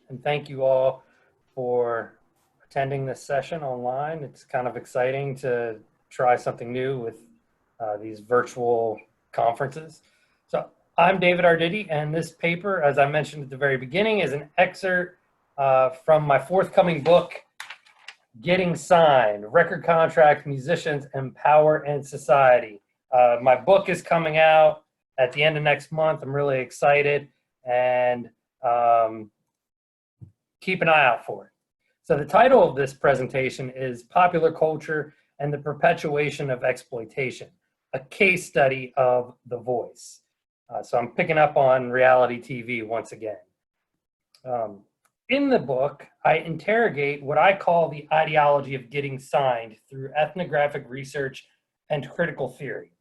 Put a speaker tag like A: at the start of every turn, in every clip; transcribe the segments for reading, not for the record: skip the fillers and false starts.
A: and thank you all for attending this session online. It's kind of exciting to try something new with these virtual conferences. So I'm David Arditi, and this paper, as I mentioned at the very beginning, is an excerpt from my forthcoming book, Getting Signed: Record Contracts, Musicians, and Power and Society. My book is coming out at the end of next month. I'm really excited, and keep an eye out for it. So the title of this presentation is Popular Culture and the Perpetuation of Exploitation, a case study of The Voice. So I'm picking up on reality TV once again. In the book, I interrogate what I call the ideology of getting signed through ethnographic research and critical theory.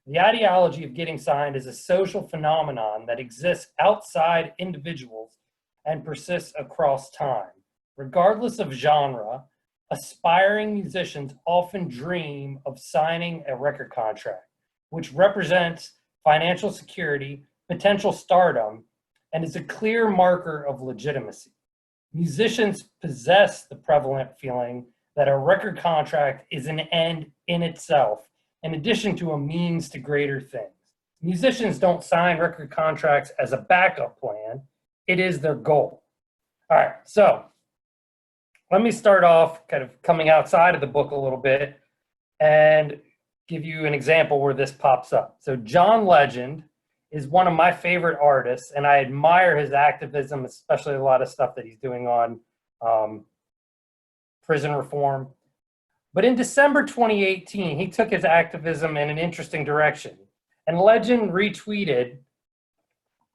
A: The ideology of getting signed is a social phenomenon that exists outside individuals and persists across time. Regardless of genre, aspiring musicians often dream of signing a record contract, which represents financial security, potential stardom, and is a clear marker of legitimacy. Musicians possess the prevalent feeling that a record contract is an end in itself, in addition to a means to greater things. Musicians don't sign record contracts as a backup plan. It is their goal. All right, so let me start off kind of coming outside of the book a little bit and give you an example where this pops up. So John Legend is one of my favorite artists, and I admire his activism, especially a lot of stuff that he's doing on prison reform. But in December 2018, he took his activism in an interesting direction, and Legend retweeted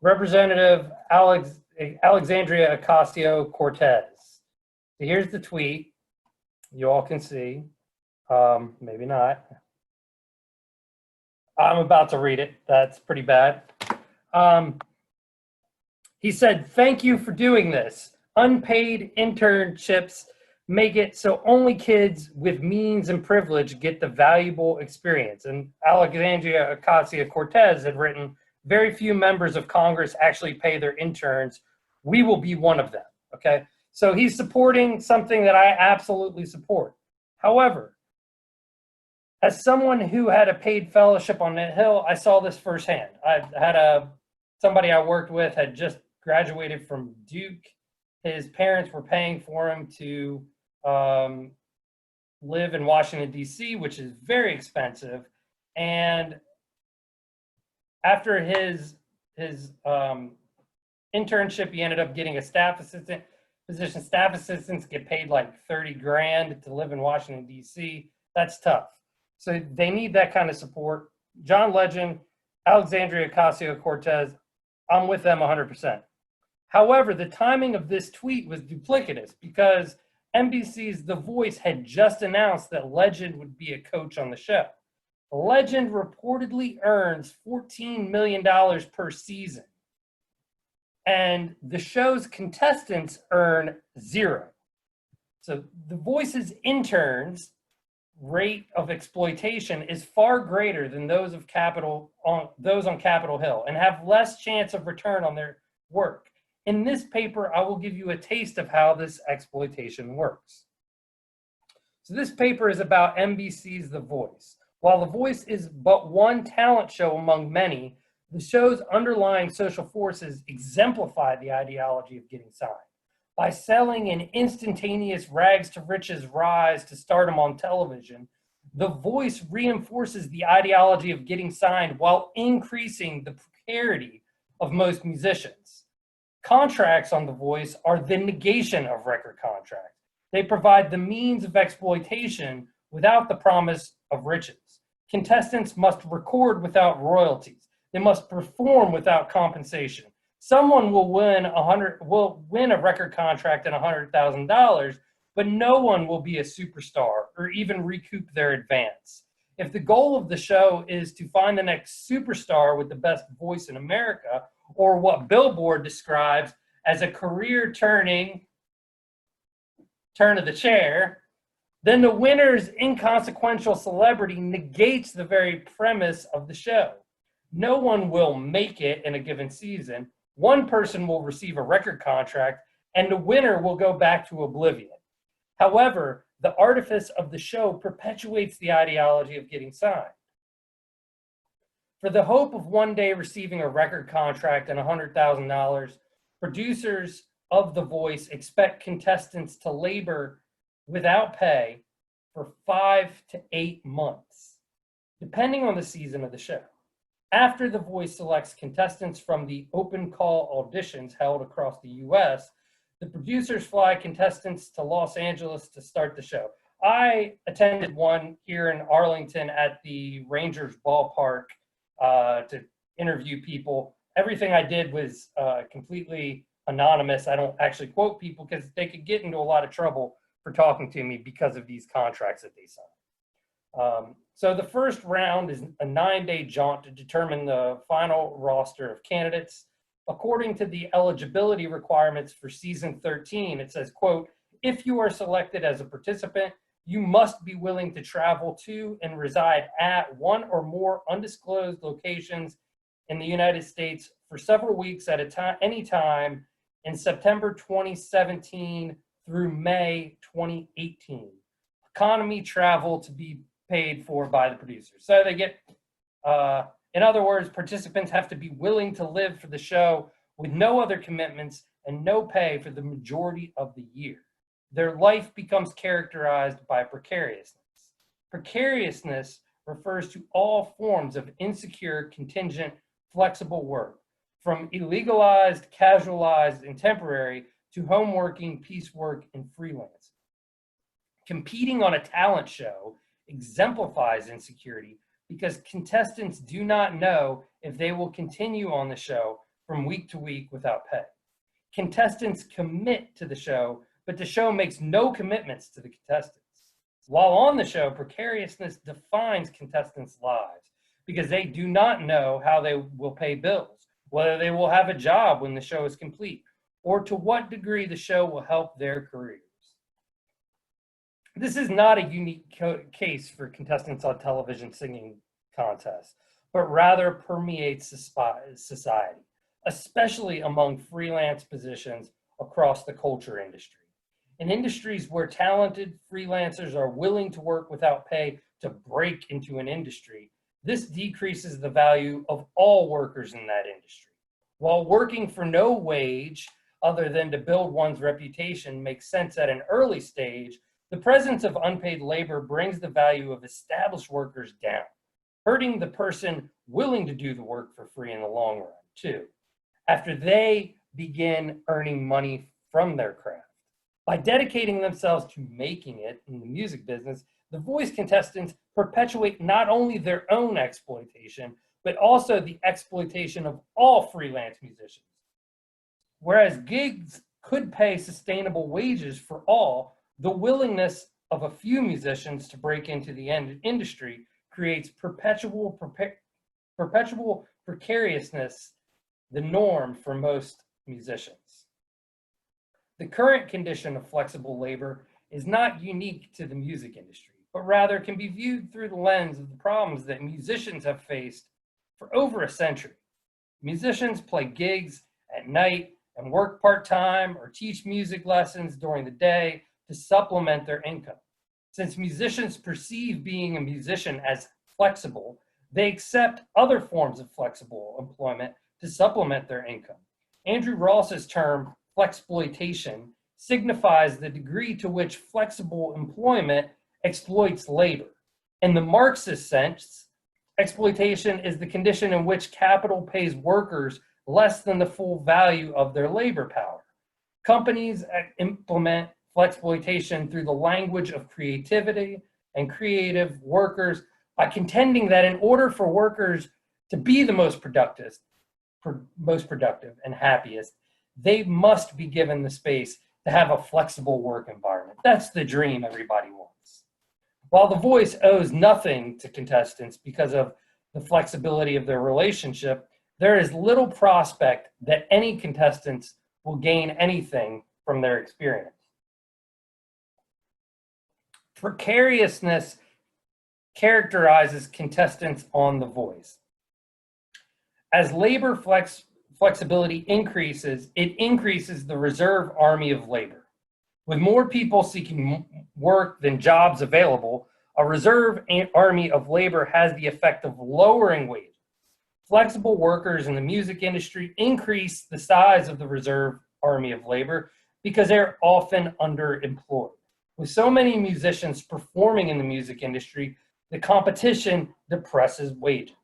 A: Representative Alexandria Ocasio-Cortez. So here's the tweet. You all can see. Maybe not. I'm about to read it. That's pretty bad. He said, "Thank you for doing this. Unpaid internships make it so only kids with means and privilege get the valuable experience." And Alexandria Ocasio-Cortez had written, "Very few members of Congress actually pay their interns. We will be one of them." Okay, so he's supporting something that I absolutely support. However, as someone who had a paid fellowship on that Hill, I saw this firsthand. I had somebody I worked with had just graduated from Duke. His parents were paying for him to live in Washington, D.C., which is very expensive. And after his internship, he ended up getting a staff assistant position. Staff assistants get paid like 30 grand to live in Washington, D.C. That's tough. So they need that kind of support. John Legend, Alexandria Ocasio-Cortez, I'm with them 100%. However, the timing of this tweet was duplicitous because NBC's The Voice had just announced that Legend would be a coach on the show. Legend reportedly earns $14 million per season, and the show's contestants earn $0. So The Voice's interns' rate of exploitation is far greater than those on Capitol Hill and have less chance of return on their work. In this paper, I will give you a taste of how this exploitation works. So this paper is about NBC's The Voice. While The Voice is but one talent show among many, the show's underlying social forces exemplify the ideology of getting signed. By selling an instantaneous rags to riches rise to stardom on television, The Voice reinforces the ideology of getting signed while increasing the precarity of most musicians. Contracts on The Voice are the negation of record contracts. They provide the means of exploitation without the promise of riches. Contestants must record without royalties. They must perform without compensation. Someone will win a record contract at $100,000, but no one will be a superstar or even recoup their advance. If the goal of the show is to find the next superstar with the best voice in America, or what Billboard describes as a career turn of the chair, then the winner's inconsequential celebrity negates the very premise of the show. No one will make it in a given season. One person will receive a record contract and the winner will go back to oblivion. However, the artifice of the show perpetuates the ideology of getting signed. For the hope of one day receiving a record contract and $100,000, producers of The Voice expect contestants to labor without pay for 5 to 8 months, depending on the season of the show. After The Voice selects contestants from the open call auditions held across the US, the producers fly contestants to Los Angeles to start the show. I attended one here in Arlington at the Rangers ballpark to interview people. Everything I did was completely anonymous. I don't actually quote people because they could get into a lot of trouble for talking to me because of these contracts that they sign. So the first round is a 9-day jaunt to determine the final roster of candidates. According to the eligibility requirements for season 13, it says, quote, if you are selected as a participant, you must be willing to travel to and reside at one or more undisclosed locations in the United States for several weeks at a time, any time in September 2017 through May 2018. Economy travel to be paid for by the producers. So they get, in other words, participants have to be willing to live for the show with no other commitments and no pay for the majority of the year. Their life becomes characterized by precariousness. Precariousness refers to all forms of insecure, contingent, flexible work, from illegalized, casualized, and temporary to home working, piecework, and freelance. Competing on a talent show exemplifies insecurity because contestants do not know if they will continue on the show from week to week without pay. Contestants commit to the show, but the show makes no commitments to the contestants. While on the show, precariousness defines contestants' lives because they do not know how they will pay bills, whether they will have a job when the show is complete, or to what degree the show will help their careers. This is not a unique case for contestants on television singing contests, but rather permeates society, especially among freelance positions across the culture industry. In industries where talented freelancers are willing to work without pay to break into an industry, this decreases the value of all workers in that industry. While working for no wage other than to build one's reputation makes sense at an early stage, the presence of unpaid labor brings the value of established workers down, hurting the person willing to do the work for free in the long run, too, after they begin earning money from their craft. By dedicating themselves to making it in the music business, The Voice contestants perpetuate not only their own exploitation, but also the exploitation of all freelance musicians. Whereas gigs could pay sustainable wages for all, the willingness of a few musicians to break into the industry creates perpetual precariousness, the norm for most musicians. The current condition of flexible labor is not unique to the music industry, but rather can be viewed through the lens of the problems that musicians have faced for over a century. Musicians play gigs at night and work part-time or teach music lessons during the day to supplement their income. Since musicians perceive being a musician as flexible, they accept other forms of flexible employment to supplement their income. Andrew Ross's term, flexploitation, signifies the degree to which flexible employment exploits labor. In the Marxist sense, exploitation is the condition in which capital pays workers less than the full value of their labor power. Companies implement flexploitation through the language of creativity and creative workers by contending that in order for workers to be the most productive and happiest, they must be given the space to have a flexible work environment. That's the dream everybody wants. While The Voice owes nothing to contestants because of the flexibility of their relationship, there is little prospect that any contestants will gain anything from their experience. Precariousness characterizes contestants on The Voice. As labor flexibility increases, it increases the reserve army of labor. With more people seeking work than jobs available, a reserve army of labor has the effect of lowering wages. Flexible workers in the music industry increase the size of the reserve army of labor because they're often underemployed. With so many musicians performing in the music industry, the competition depresses wages.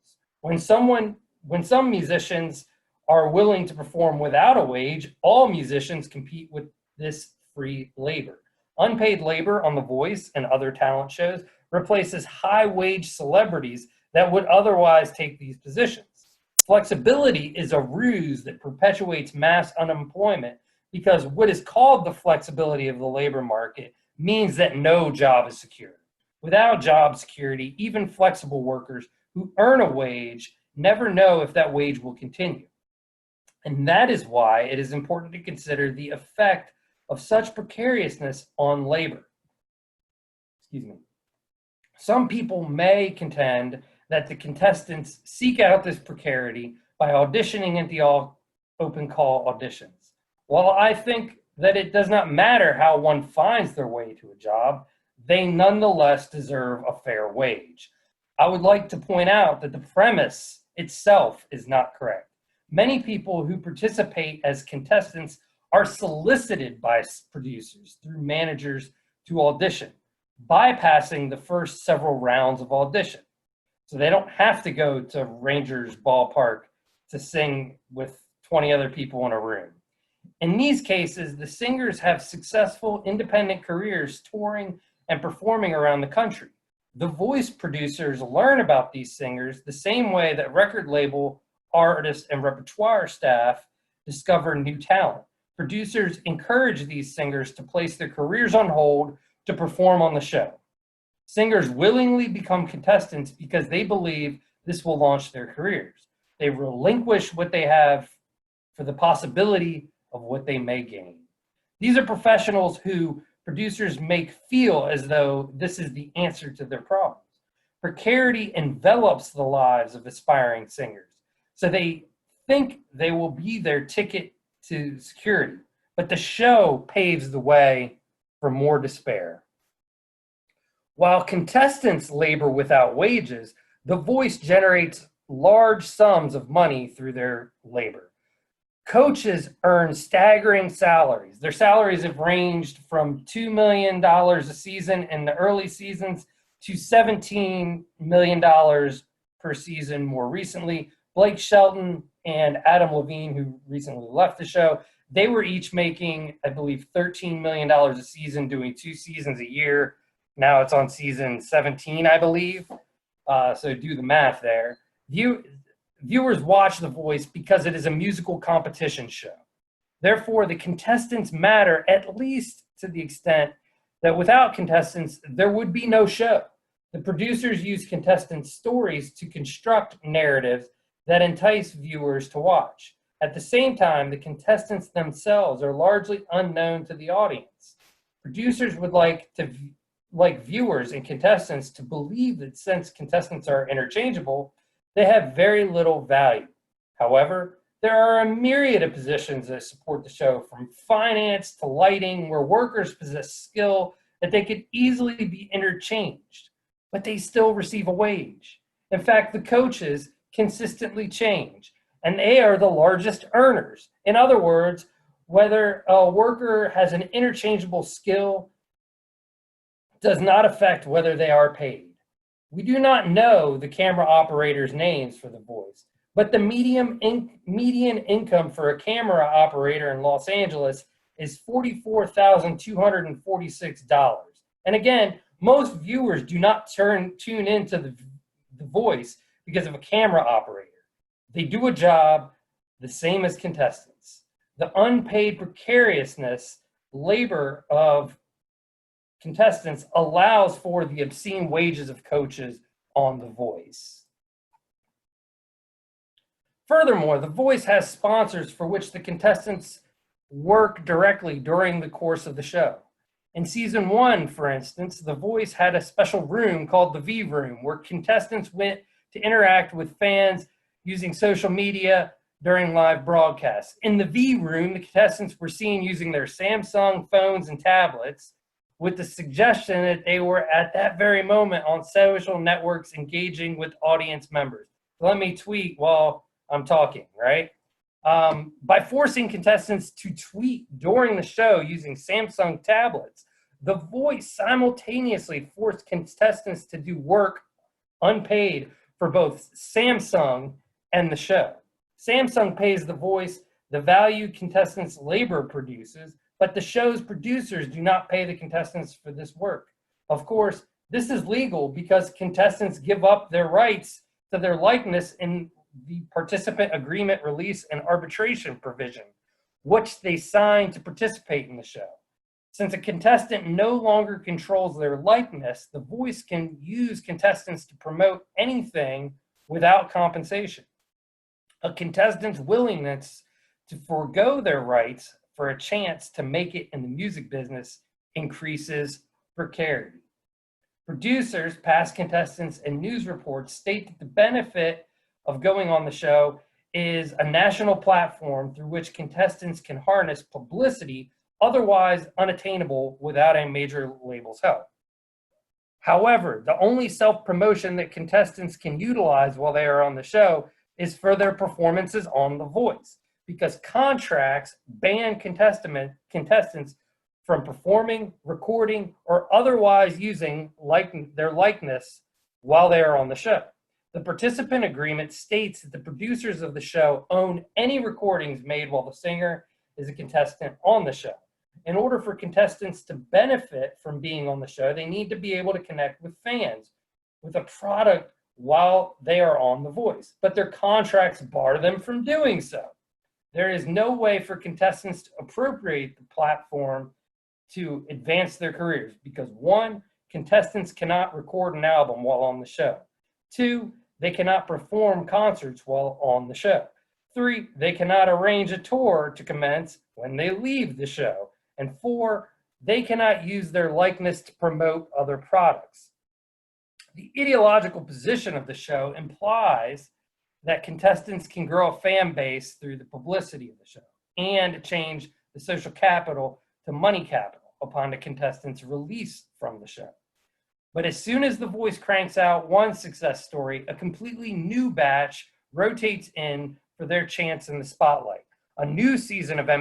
A: When some musicians are willing to perform without a wage, all musicians compete with this free labor. Unpaid labor on The Voice and other talent shows replaces high-wage celebrities that would otherwise take these positions. Flexibility is a ruse that perpetuates mass unemployment because what is called the flexibility of the labor market means that no job is secure. Without job security, even flexible workers who earn a wage never know if that wage will continue. And that is why it is important to consider the effect of such precariousness on labor. Excuse me. Some people may contend that the contestants seek out this precarity by auditioning at the open call auditions. While I think that it does not matter how one finds their way to a job, they nonetheless deserve a fair wage. I would like to point out that the premise itself is not correct. Many people who participate as contestants are solicited by producers through managers to audition, bypassing the first several rounds of audition. So they don't have to go to Rangers Ballpark to sing with 20 other people in a room. In these cases, the singers have successful independent careers touring and performing around the country. The Voice producers learn about these singers the same way that record label artists and repertoire staff discover new talent. Producers encourage these singers to place their careers on hold to perform on the show. Singers willingly become contestants because they believe this will launch their careers. They relinquish what they have for the possibility of what they may gain. These are professionals who producers make feel as though this is the answer to their problems. Precarity envelops the lives of aspiring singers, so they think they will be their ticket to security, but the show paves the way for more despair. While contestants labor without wages, The Voice generates large sums of money through their labor. Coaches earn staggering salaries. Their salaries have ranged from $2 million a season in the early seasons to $17 million per season more recently. Blake Shelton and Adam Levine, who recently left the show, they were each making, I believe, $13 million a season, doing 2 seasons a year. Now it's on season 17, I believe. So do the math there. Viewers watch The Voice because it is a musical competition show. Therefore, the contestants matter, at least to the extent that without contestants, there would be no show. The producers use contestants' stories to construct narratives that entice viewers to watch. At the same time, the contestants themselves are largely unknown to the audience. Producers would like viewers and contestants to believe that since contestants are interchangeable, they have very little value. However, there are a myriad of positions that support the show, from finance to lighting, where workers possess skill that they could easily be interchanged, but they still receive a wage. In fact, the coaches consistently change, and they are the largest earners. In other words, whether a worker has an interchangeable skill does not affect whether they are paid. We do not know the camera operators' names for The Voice, but the median income for a camera operator in Los Angeles is $44,246. And again, most viewers do not tune into the Voice because of a camera operator. They do a job the same as contestants. The unpaid precariousness labor of contestants allows for the obscene wages of coaches on The Voice. Furthermore, The Voice has sponsors for which the contestants work directly during the course of the show. In season 1, for instance, The Voice had a special room called the V Room, where contestants went to interact with fans using social media during live broadcasts. In the V room, the contestants were seen using their Samsung phones and tablets with the suggestion that they were at that very moment on social networks engaging with audience members. Let me tweet while I'm talking, right? By forcing contestants to tweet during the show using Samsung tablets, The Voice simultaneously forced contestants to do work unpaid for both Samsung and the show. Samsung pays The Voice the value contestants' labor produces, but the show's producers do not pay the contestants for this work. Of course, this is legal because contestants give up their rights to their likeness in the participant agreement release and arbitration provision, which they sign to participate in the show. Since a contestant no longer controls their likeness, The Voice can use contestants to promote anything without compensation. A contestant's willingness to forego their rights for a chance to make it in the music business increases precarity. Producers, past contestants, and news reports state that the benefit of going on the show is a national platform through which contestants can harness publicity otherwise unattainable without a major label's help. However, the only self-promotion that contestants can utilize while they are on the show is for their performances on The Voice, because contracts ban contestants from performing, recording, or otherwise using their likeness while they are on the show. The participant agreement states that the producers of the show own any recordings made while the singer is a contestant on the show. In order for contestants to benefit from being on the show, they need to be able to connect with fans with a product while they are on The Voice, but their contracts bar them from doing so. There is no way for contestants to appropriate the platform to advance their careers because 1, contestants cannot record an album while on the show. 2, they cannot perform concerts while on the show. 3, they cannot arrange a tour to commence when they leave the show. And 4, they cannot use their likeness to promote other products. The ideological position of the show implies that contestants can grow a fan base through the publicity of the show and change the social capital to money capital upon the contestant's release from the show. But as soon as The Voice cranks out one success story, a completely new batch rotates in for their chance in the spotlight. A new season of the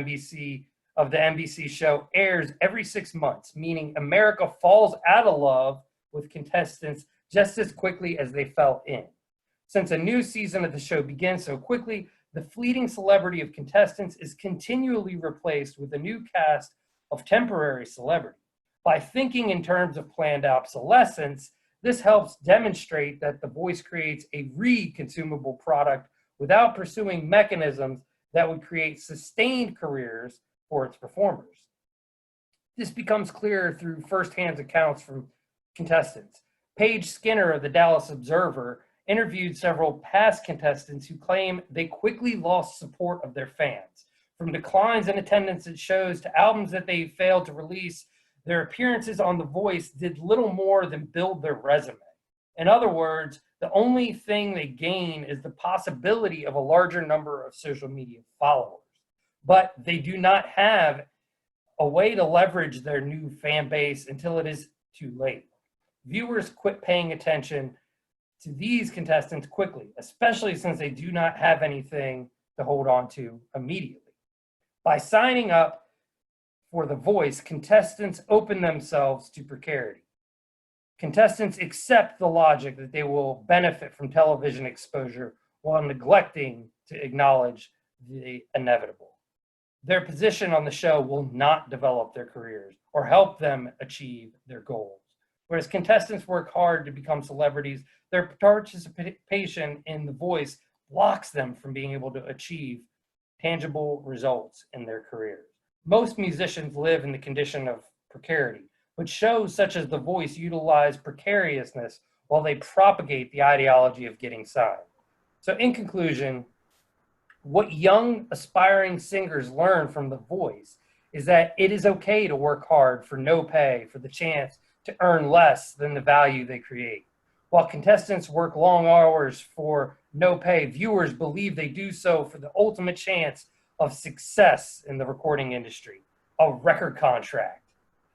A: NBC show airs every 6 months, meaning America falls out of love with contestants just as quickly as they fell in. Since a new season of the show begins so quickly, the fleeting celebrity of contestants is continually replaced with a new cast of temporary celebrity. By thinking in terms of planned obsolescence, this helps demonstrate that The Voice creates a re-consumable product without pursuing mechanisms that would create sustained careers for its performers. This becomes clearer through firsthand accounts from contestants. Paige Skinner of the Dallas Observer interviewed several past contestants who claim they quickly lost support of their fans. From declines in attendance at shows to albums that they failed to release, their appearances on The Voice did little more than build their resume. In other words, the only thing they gain is the possibility of a larger number of social media followers. But they do not have a way to leverage their new fan base until it is too late. Viewers quit paying attention to these contestants quickly, especially since they do not have anything to hold on to immediately. By signing up for The Voice, contestants open themselves to precarity. Contestants accept the logic that they will benefit from television exposure while neglecting to acknowledge the inevitable. Their position on the show will not develop their careers or help them achieve their goals. Whereas contestants work hard to become celebrities, their participation in The Voice blocks them from being able to achieve tangible results in their careers. Most musicians live in the condition of precarity, but shows such as The Voice utilize precariousness while they propagate the ideology of getting signed. So in conclusion, what young aspiring singers learn from The Voice is that it is okay to work hard for no pay for the chance to earn less than the value they create. While contestants work long hours for no pay. Viewers believe they do so for the ultimate chance of success in the recording industry, a record contract.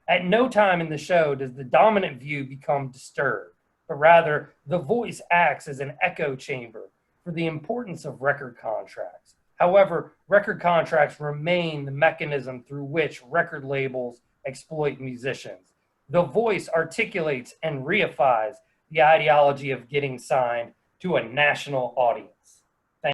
A: At no time in the show does the dominant view become disturbed, but rather the voice acts as an echo chamber for the importance of record contracts. However, record contracts remain the mechanism through which record labels exploit musicians. The voice articulates and reifies the ideology of getting signed to a national audience.